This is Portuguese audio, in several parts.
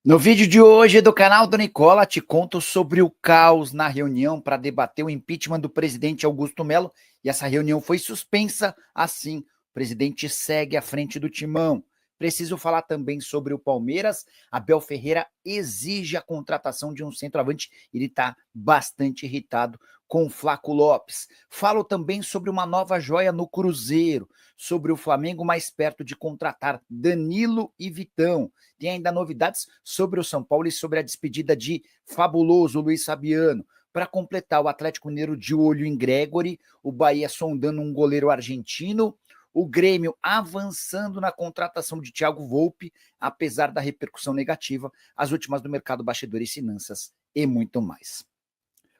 No vídeo de hoje do canal do Nicola, te conto sobre o caos na reunião para debater o impeachment do presidente Augusto Melo, e essa reunião foi suspensa. Assim, o presidente segue à frente do timão. Preciso falar também sobre o Palmeiras. Abel Ferreira exige a contratação de um centroavante. Ele está bastante irritado com o Flaco Lopes. Falo também sobre uma nova joia no Cruzeiro, sobre o Flamengo mais perto de contratar Danilo e Vitão. Tem ainda novidades sobre o São Paulo e sobre a despedida de fabuloso Luiz Fabiano. Para completar, o Atlético Mineiro de olho em Gregory, o Bahia sondando um goleiro argentino, o Grêmio avançando na contratação de Thiago Volpe, apesar da repercussão negativa, as últimas do mercado bastidores e finanças e muito mais.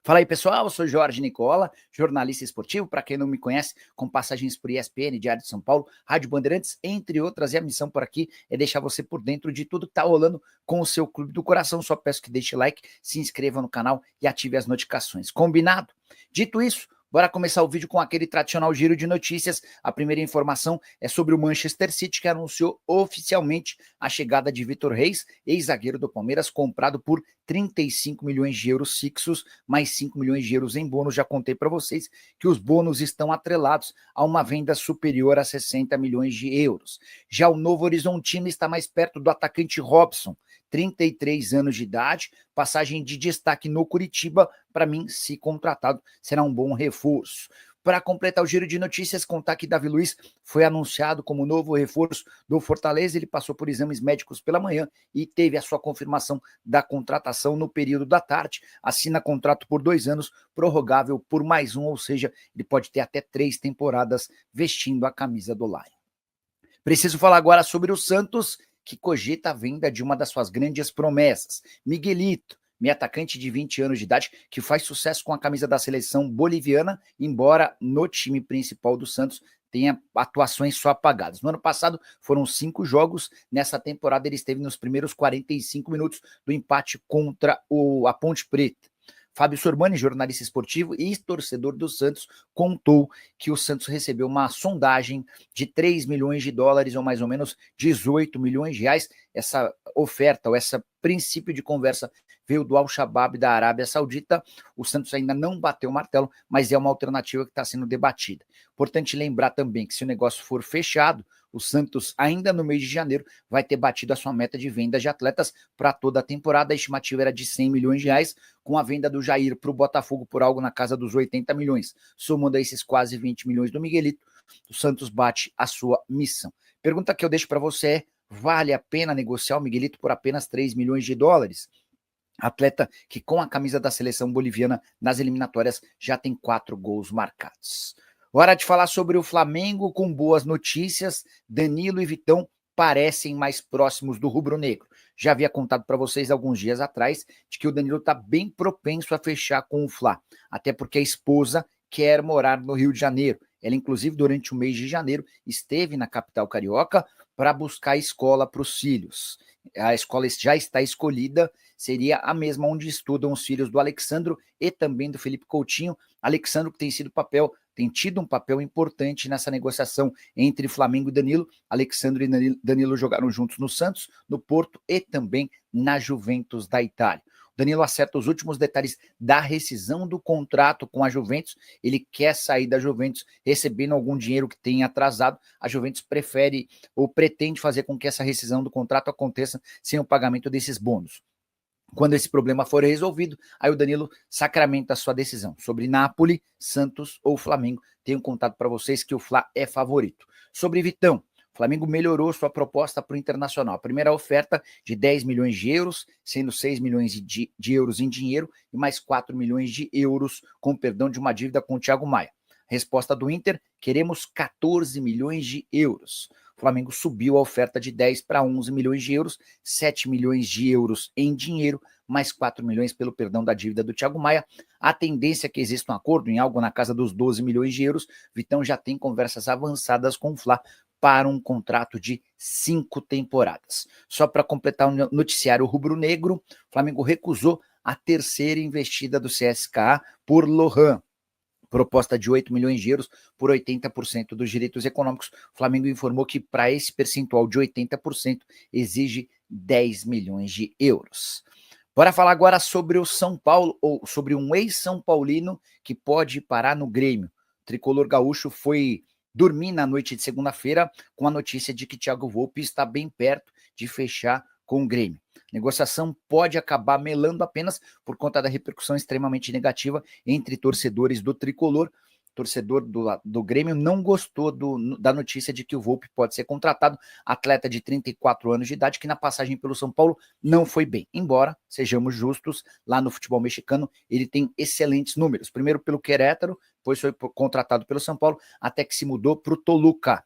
Fala aí, pessoal, eu sou Jorge Nicola, jornalista esportivo, para quem não me conhece, com passagens por ESPN, Diário de São Paulo, Rádio Bandeirantes, entre outras, e a missão por aqui é deixar você por dentro de tudo que está rolando com o seu clube do coração. Só peço que deixe like, se inscreva no canal e ative as notificações. Combinado? Dito isso, bora começar o vídeo com aquele tradicional giro de notícias. A primeira informação é sobre o Manchester City, que anunciou oficialmente a chegada de Vitor Reis, ex-zagueiro do Palmeiras, comprado por 35 milhões de euros fixos, mais 5 milhões de euros em bônus. Já contei para vocês que os bônus estão atrelados a uma venda superior a 60 milhões de euros. Já o Novo Horizontino está mais perto do atacante Robson, 33 anos de idade, passagem de destaque no Curitiba. Para mim, se contratado, será um bom reforço. Para completar o giro de notícias, contar que Davi Luiz foi anunciado como novo reforço do Fortaleza. Ele passou por exames médicos pela manhã e teve a sua confirmação da contratação no período da tarde. Assina contrato por 2 anos, prorrogável por mais um, ou seja, ele pode ter até 3 temporadas vestindo a camisa do Lion. Preciso falar agora sobre o Santos, que cogita a venda de uma das suas grandes promessas, Miguelito, meio atacante de 20 anos de idade, que faz sucesso com a camisa da seleção boliviana, embora no time principal do Santos tenha atuações só apagadas. No ano passado foram 5 jogos, nessa temporada ele esteve nos primeiros 45 minutos do empate contra a Ponte Preta. Fábio Sormani, jornalista esportivo e torcedor do Santos, contou que o Santos recebeu uma sondagem de 3 milhões de dólares, ou mais ou menos 18 milhões de reais. Essa oferta, ou esse princípio de conversa, veio do Al-Shabaab da Arábia Saudita. O Santos ainda não bateu o martelo, mas é uma alternativa que está sendo debatida. Importante lembrar também que se o negócio for fechado, o Santos, ainda no mês de janeiro, vai ter batido a sua meta de venda de atletas para toda a temporada. A estimativa era de 100 milhões de reais, com a venda do Jair para o Botafogo por algo na casa dos 80 milhões. Somando a esses quase 20 milhões do Miguelito, o Santos bate a sua missão. Pergunta que eu deixo para você é: vale a pena negociar o Miguelito por apenas 3 milhões de dólares? Atleta que com a camisa da seleção boliviana nas eliminatórias já tem 4 gols marcados. Hora de falar sobre o Flamengo com boas notícias. Danilo e Vitão parecem mais próximos do rubro-negro. Já havia contado para vocês alguns dias atrás de que o Danilo está bem propenso a fechar com o Fla, até porque a esposa quer morar no Rio de Janeiro. Ela, inclusive, durante o mês de janeiro, esteve na capital carioca para buscar escola para os filhos. A escola já está escolhida, seria a mesma onde estudam os filhos do Alexandro e também do Felipe Coutinho. Alexandro, que tem tido um papel importante nessa negociação entre Flamengo e Danilo. Alexandre e Danilo jogaram juntos no Santos, no Porto e também na Juventus da Itália. Danilo acerta os últimos detalhes da rescisão do contrato com a Juventus. Ele quer sair da Juventus recebendo algum dinheiro que tenha atrasado. A Juventus prefere ou pretende fazer com que essa rescisão do contrato aconteça sem o pagamento desses bônus. Quando esse problema for resolvido, aí o Danilo sacramenta a sua decisão sobre Napoli, Santos ou Flamengo. Tenho contado para vocês que o Fla é favorito. Sobre Vitão, o Flamengo melhorou sua proposta para o Internacional. A primeira oferta de 10 milhões de euros, sendo 6 milhões de euros em dinheiro e mais 4 milhões de euros com perdão de uma dívida com o Thiago Maia. Resposta do Inter: queremos 14 milhões de euros. O Flamengo subiu a oferta de 10 para 11 milhões de euros, 7 milhões de euros em dinheiro, mais 4 milhões pelo perdão da dívida do Thiago Maia. A tendência é que exista um acordo em algo na casa dos 12 milhões de euros. Vitão já tem conversas avançadas com o Fla para um contrato de 5 temporadas. Só para completar o noticiário rubro-negro, o Flamengo recusou a terceira investida do CSKA por Lohan. Proposta de 8 milhões de euros por 80% dos direitos econômicos. O Flamengo informou que para esse percentual de 80% exige 10 milhões de euros. Bora falar agora sobre o São Paulo, ou sobre um ex-São Paulino que pode parar no Grêmio. O tricolor gaúcho foi dormir na noite de segunda-feira com a notícia de que Thiago Volpi está bem perto de fechar com o Grêmio. A negociação pode acabar melando apenas por conta da repercussão extremamente negativa entre torcedores do tricolor. Torcedor do Grêmio não gostou da notícia de que o Volpi pode ser contratado, atleta de 34 anos de idade, que na passagem pelo São Paulo não foi bem. Embora, sejamos justos, lá no futebol mexicano ele tem excelentes números. Primeiro pelo Querétaro, depois foi contratado pelo São Paulo, até que se mudou para o Toluca.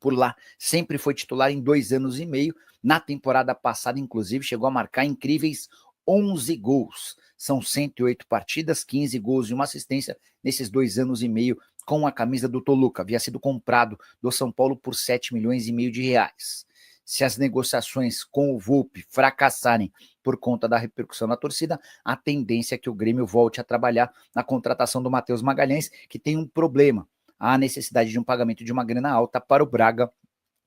Por lá, sempre foi titular em 2 anos e meio. Na temporada passada, inclusive, chegou a marcar incríveis 11 gols. São 108 partidas, 15 gols e uma assistência nesses 2 anos e meio com a camisa do Toluca. Havia sido comprado do São Paulo por 7 milhões e meio de reais. Se as negociações com o Volpi fracassarem por conta da repercussão na torcida, a tendência é que o Grêmio volte a trabalhar na contratação do Matheus Magalhães, que tem um problema. Há necessidade de um pagamento de uma grana alta para o Braga.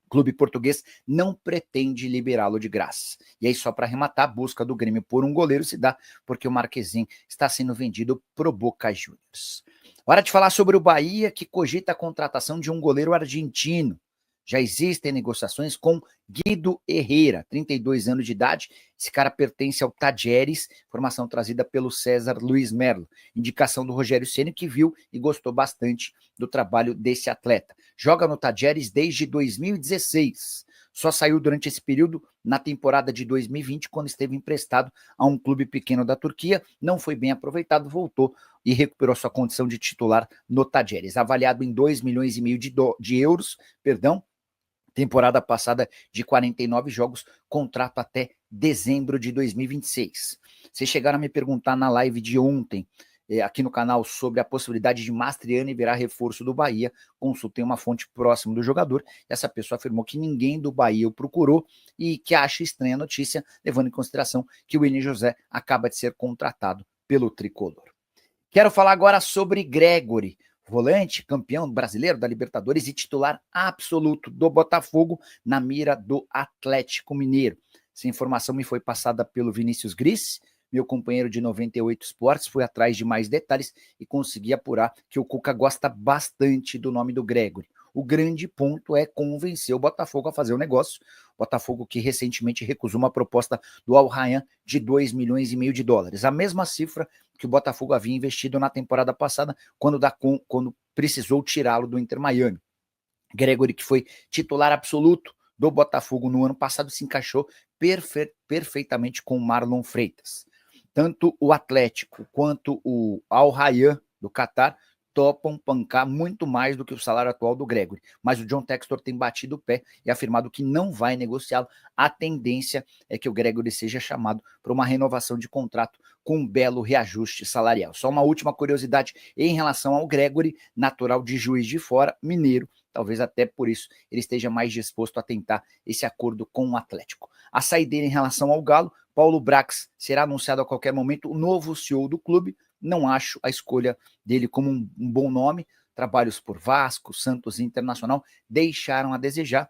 O clube português não pretende liberá-lo de graça. E aí, só para arrematar, a busca do Grêmio por um goleiro se dá porque o Marquezin está sendo vendido pro Boca Juniors. Hora de falar sobre o Bahia, que cogita a contratação de um goleiro argentino. Já existem negociações com Guido Herrera, 32 anos de idade. Esse cara pertence ao Tajeres, informação trazida pelo César Luiz Merlo. Indicação do Rogério Ceni, que viu e gostou bastante do trabalho desse atleta. Joga no Tajeres desde 2016. Só saiu durante esse período na temporada de 2020, quando esteve emprestado a um clube pequeno da Turquia. Não foi bem aproveitado, voltou e recuperou sua condição de titular no Tajeres. Avaliado em 2 milhões e meio de euros, temporada passada de 49 jogos, contrato até dezembro de 2026. Vocês chegaram a me perguntar na live de ontem, aqui no canal, sobre a possibilidade de Mastriani virar reforço do Bahia. Consultei uma fonte próxima do jogador, e essa pessoa afirmou que ninguém do Bahia o procurou e que acha estranha a notícia, levando em consideração que o Willian José acaba de ser contratado pelo tricolor. Quero falar agora sobre Gregori, volante, campeão brasileiro da Libertadores e titular absoluto do Botafogo na mira do Atlético Mineiro. Essa informação me foi passada pelo Vinícius Gris, meu companheiro de 98 Esportes. Fui atrás de mais detalhes e consegui apurar que o Cuca gosta bastante do nome do Gregori. O grande ponto é convencer o Botafogo a fazer o negócio. O Botafogo, que recentemente recusou uma proposta do Al Rayyan de 2 milhões e meio de dólares. A mesma cifra que o Botafogo havia investido na temporada passada, quando precisou tirá-lo do Inter Miami. Gregori, que foi titular absoluto do Botafogo no ano passado, se encaixou perfeitamente com o Marlon Freitas. Tanto o Atlético quanto o Al Rayyan do Catar topam pancar muito mais do que o salário atual do Gregori. Mas o John Textor tem batido o pé e afirmado que não vai negociá-lo. A tendência é que o Gregori seja chamado para uma renovação de contrato com um belo reajuste salarial. Só uma última curiosidade em relação ao Gregori, natural de Juiz de Fora, mineiro. Talvez até por isso ele esteja mais disposto a tentar esse acordo com o Atlético. A saideira em relação ao Galo, Paulo Brax será anunciado a qualquer momento o novo CEO do clube. Não acho a escolha dele como um bom nome. Trabalhos por Vasco, Santos e Internacional deixaram a desejar.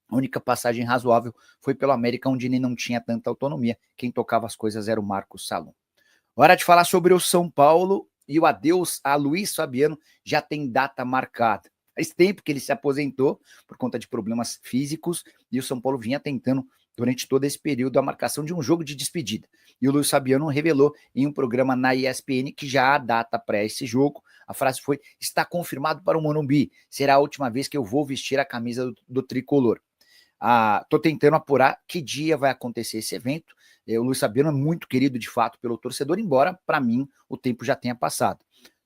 A única passagem razoável foi pelo América, onde ele não tinha tanta autonomia. Quem tocava as coisas era o Marcos Salom. Hora de falar sobre o São Paulo, e o adeus a Luiz Fabiano já tem data marcada. Faz tempo que ele se aposentou por conta de problemas físicos, e o São Paulo vinha tentando durante todo esse período a marcação de um jogo de despedida. E o Luiz Fabiano revelou em um programa na ESPN que já há data para esse jogo. A frase foi: está confirmado para o Morumbi, será a última vez que eu vou vestir a camisa do tricolor. Estou tentando apurar que dia vai acontecer esse evento. O Luiz Fabiano é muito querido de fato pelo torcedor, embora para mim o tempo já tenha passado.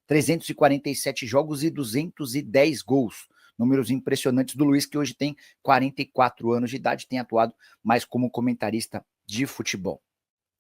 347 jogos e 210 gols. Números impressionantes do Luiz, que hoje tem 44 anos de idade, tem atuado mais como comentarista de futebol.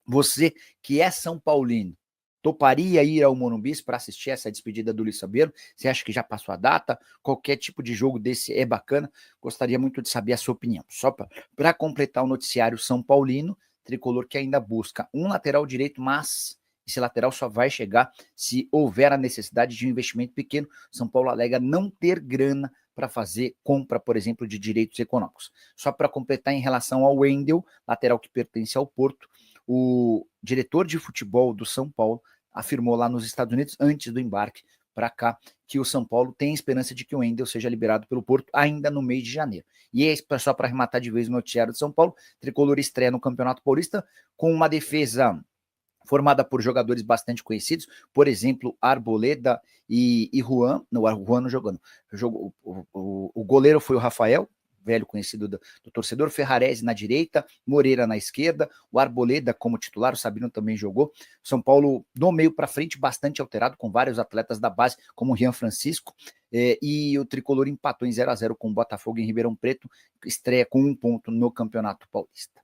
Você que é São Paulino, toparia ir ao Morumbi para assistir essa despedida do Luiz Fabiano? Você acha que já passou a data? Qualquer tipo de jogo desse é bacana? Gostaria muito de saber a sua opinião. Só para completar o noticiário São Paulino, tricolor que ainda busca um lateral direito, mas esse lateral só vai chegar se houver a necessidade de um investimento pequeno. São Paulo alega não ter grana para fazer compra, por exemplo, de direitos econômicos. Só para completar, em relação ao Wendel, lateral que pertence ao Porto, o diretor de futebol do São Paulo afirmou lá nos Estados Unidos, antes do embarque para cá, que o São Paulo tem esperança de que o Wendel seja liberado pelo Porto ainda no mês de janeiro. E é só para arrematar de vez o noticiário de São Paulo, Tricolor estreia no Campeonato Paulista com uma defesa formada por jogadores bastante conhecidos, por exemplo, Arboleda e Juan. Não, o Juan não jogou, não. O goleiro foi o Rafael, velho conhecido do torcedor, Ferrarese na direita, Moreira na esquerda, o Arboleda como titular, o Sabino também jogou. São Paulo do meio para frente bastante alterado, com vários atletas da base, como o Rian Francisco, e o Tricolor empatou em 0-0 com o Botafogo em Ribeirão Preto, estreia com 1 ponto no Campeonato Paulista.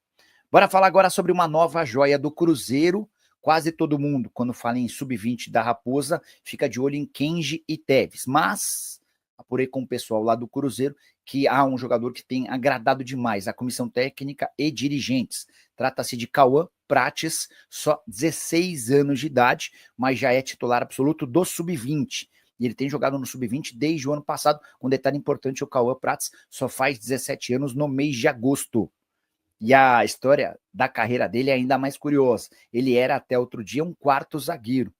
Bora falar agora sobre uma nova joia do Cruzeiro. Quase todo mundo, quando fala em sub-20 da Raposa, fica de olho em Kenji e Teves, mas apurei com o pessoal lá do Cruzeiro que há um jogador que tem agradado demais a comissão técnica e dirigentes. Trata-se de Cauã Prates, só 16 anos de idade, mas já é titular absoluto do sub-20. E ele tem jogado no sub-20 desde o ano passado. Um detalhe importante, o Cauã Prates só faz 17 anos no mês de agosto. E a história da carreira dele é ainda mais curiosa. Ele era até outro dia um quarto zagueiro,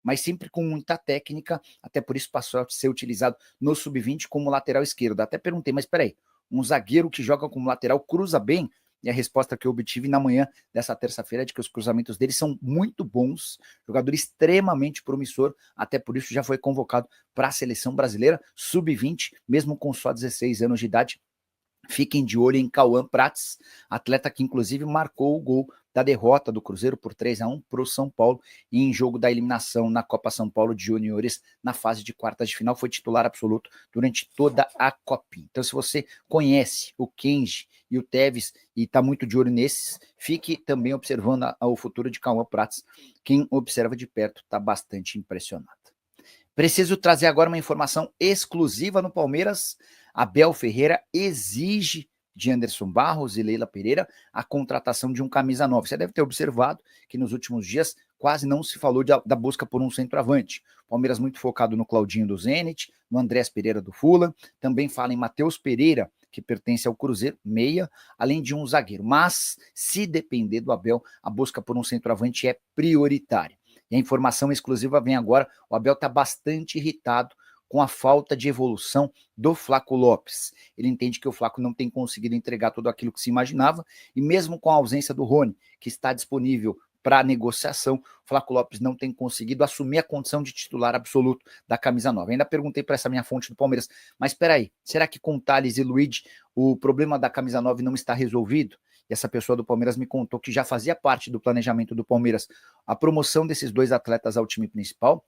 mas sempre com muita técnica, até por isso passou a ser utilizado no sub-20 como lateral esquerdo. Até perguntei, mas peraí, um zagueiro que joga como lateral cruza bem? E a resposta que eu obtive na manhã dessa terça-feira é de que os cruzamentos dele são muito bons, jogador extremamente promissor, até por isso já foi convocado para a seleção brasileira sub-20, mesmo com só 16 anos de idade. Fiquem de olho em Cauã Prates, atleta que inclusive marcou o gol da derrota do Cruzeiro por 3-1 para o São Paulo em jogo da eliminação na Copa São Paulo de Juniores na fase de quartas de final, foi titular absoluto durante toda a Copinha. Então, se você conhece o Kenji e o Teves e está muito de olho nesses, fique também observando o futuro de Cauã Prates. Quem observa de perto está bastante impressionado. Preciso trazer agora uma informação exclusiva no Palmeiras. Abel Ferreira exige de Anderson Barros e Leila Pereira a contratação de um camisa 9. Você deve ter observado que nos últimos dias quase não se falou da busca por um centroavante. Palmeiras muito focado no Claudinho do Zenit, no Andrés Pereira do Fulham, também fala em Matheus Pereira, que pertence ao Cruzeiro, meia, além de um zagueiro. Mas, se depender do Abel, a busca por um centroavante é prioritária. E a informação exclusiva vem agora, o Abel está bastante irritado com a falta de evolução do Flaco Lopes. Ele entende que o Flaco não tem conseguido entregar tudo aquilo que se imaginava, e mesmo com a ausência do Rony, que está disponível para negociação, o Flaco Lopes não tem conseguido assumir a condição de titular absoluto da camisa 9. Ainda perguntei para essa minha fonte do Palmeiras, mas espera aí, será que com Thales e Luiz o problema da camisa 9 não está resolvido? E essa pessoa do Palmeiras me contou que já fazia parte do planejamento do Palmeiras a promoção desses dois atletas ao time principal.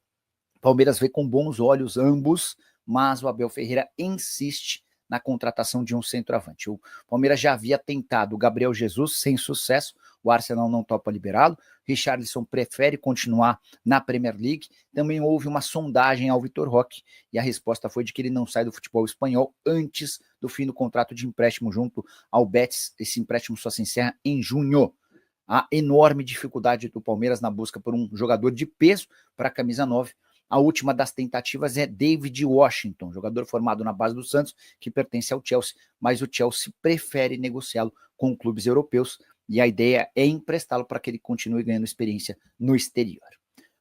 O Palmeiras vê com bons olhos ambos, mas o Abel Ferreira insiste na contratação de um centroavante. O Palmeiras já havia tentado o Gabriel Jesus sem sucesso, o Arsenal não topa liberá-lo, Richarlison prefere continuar na Premier League, também houve uma sondagem ao Vitor Roque e a resposta foi de que ele não sai do futebol espanhol antes do fim do contrato de empréstimo junto ao Betis. Esse empréstimo só se encerra em junho. A enorme dificuldade do Palmeiras na busca por um jogador de peso para a camisa 9. A última das tentativas é David Washington, jogador formado na base do Santos, que pertence ao Chelsea, mas o Chelsea prefere negociá-lo com clubes europeus e a ideia é emprestá-lo para que ele continue ganhando experiência no exterior.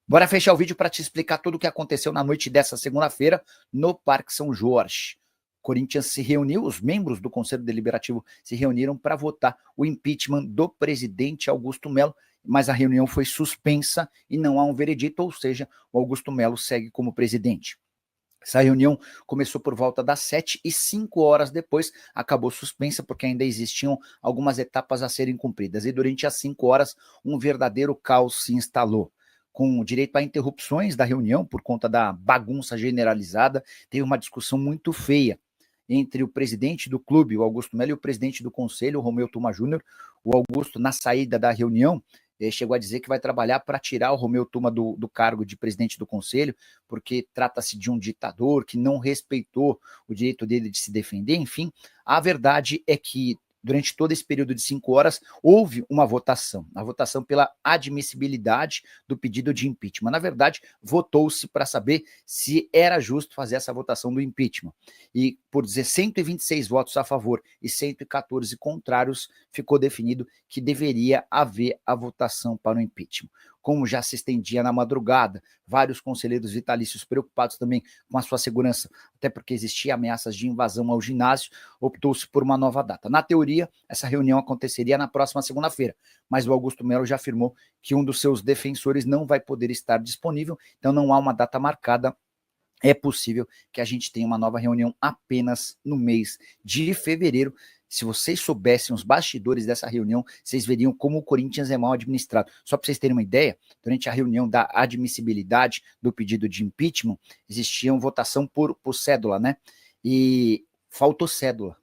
Bora fechar o vídeo para te explicar tudo o que aconteceu na noite dessa segunda-feira no Parque São Jorge. Corinthians se reuniu, os membros do Conselho Deliberativo se reuniram para votar o impeachment do presidente Augusto Melo, mas a reunião foi suspensa e não há um veredito, ou seja, o Augusto Melo segue como presidente. Essa reunião começou por volta das 7 e 5 horas depois acabou suspensa porque ainda existiam algumas etapas a serem cumpridas. E durante as 5 horas um verdadeiro caos se instalou. Com direito a interrupções da reunião por conta da bagunça generalizada, teve uma discussão muito feia entre o presidente do clube, o Augusto Melo, e o presidente do conselho, o Romeu Tuma Júnior. O Augusto, na saída da reunião, chegou a dizer que vai trabalhar para tirar o Romeu Tuma do cargo de presidente do conselho, porque trata-se de um ditador que não respeitou o direito dele de se defender. Enfim, a verdade é que durante todo esse período de 5 horas, houve uma votação, a votação pela admissibilidade do pedido de impeachment. Na verdade, votou-se para saber se era justo fazer essa votação do impeachment. E por 126 votos a favor e 114 contrários, ficou definido que deveria haver a votação para o impeachment. Como já se estendia na madrugada, vários conselheiros vitalícios preocupados também com a sua segurança, até porque existia ameaças de invasão ao ginásio, optou-se por uma nova data. Na teoria, essa reunião aconteceria na próxima segunda-feira, mas o Augusto Melo já afirmou que um dos seus defensores não vai poder estar disponível, então não há uma data marcada. É possível que a gente tenha uma nova reunião apenas no mês de fevereiro. Se vocês soubessem os bastidores dessa reunião, vocês veriam como o Corinthians é mal administrado. Só para vocês terem uma ideia, durante a reunião da admissibilidade do pedido de impeachment, existia uma votação por cédula, né? E faltou cédula.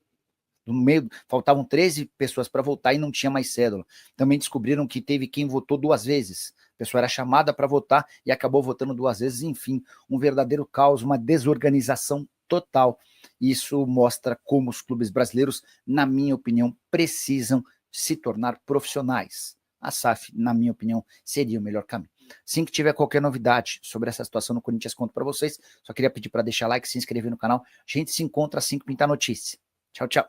No meio, faltavam 13 pessoas para votar e não tinha mais cédula. Também descobriram que teve quem votou 2 vezes. A pessoa era chamada para votar e acabou votando 2 vezes. Enfim, um verdadeiro caos, uma desorganização total. Isso mostra como os clubes brasileiros, na minha opinião, precisam se tornar profissionais. A SAF, na minha opinião, seria o melhor caminho. Assim que tiver qualquer novidade sobre essa situação no Corinthians, conto para vocês. Só queria pedir para deixar like, se inscrever no canal. A gente se encontra assim que pintar notícia. Tchau, tchau.